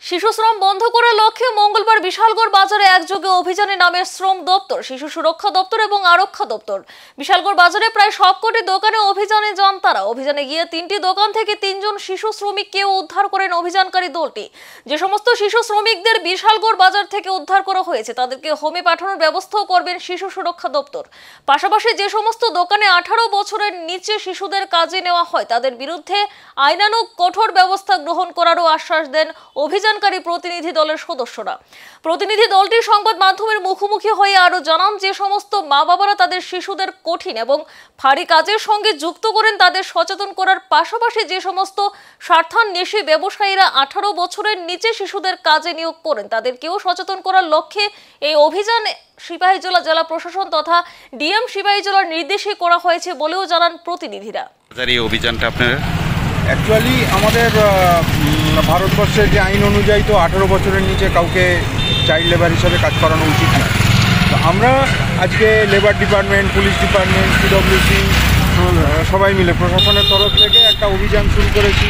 শিশু শ্রম বন্ধ করার লক্ষ্যে মঙ্গলবার বিশালগড় বাজারে একযোগে অভিযানে নামে শ্রম দপ্তর, শিশু সুরক্ষা দপ্তর এবং আরক্ষা দপ্তর। বিশালগড় বাজারে প্রায় সবকটি দোকানে অভিযানে যান তারা। অভিযানে গিয়ে 3টি দোকান থেকে 3 জন শিশু শ্রমিককে উদ্ধার করেন অভিযানকারী দলটি। যে সমস্ত শিশু শ্রমিকদের বিশালগড় বাজার থেকে উদ্ধার করা হয়েছে তাদেরকে হোমে পাঠানোর ব্যবস্থাও করবেন শিশু সুরক্ষা দপ্তর। পাশাপাশি যে সমস্ত দোকানে 18 বছরের নিচে শিশুদের কাজে নেওয়া হয় তাদের বিরুদ্ধে আইনানুগ কঠোর ব্যবস্থা গ্রহণ করারও আশ্বাস দেন অভিযানকারী প্রতিনিধি দলের সদস্যরা। প্রতিনিধি দলটি সংবাদ মাধ্যমের মুখোমুখি হয়ে আরো জানান, যে সমস্ত মা বাবারা তাদের শিশুদের কঠিন এবং ভারী কাজের সঙ্গে যুক্ত করেন তাদের সচেতন করার পাশাপাশি যে সমস্ত স্বার্থান্বেষী ব্যবসায়ীরা 18 বছরের নিচে শিশুদের কাজে নিয়োগ করেন তাদেরকেও সচেতন করার লক্ষ্যে এই অভিযান সিপাহীজলা জেলা প্রশাসন তথা ডিএম সিপাহীজলার নির্দেশে করা হয়েছে বলেও জানান প্রতিনিধিরা। এই অভিযানটা আপনারা অ্যাকচুয়ালি আমাদের ভারতবর্ষের যে আইন অনুযায়ী তো 18 বছরের নিচে কাউকে চাইল্ড লেবার হিসাবে কাজ করানো উচিত না। তো আমরা আজকে লেবার ডিপার্টমেন্ট, পুলিশ ডিপার্টমেন্ট, পিডব্লিউসি সবাই মিলে প্রশাসনের তরফ থেকে একটা অভিযান শুরু করেছি।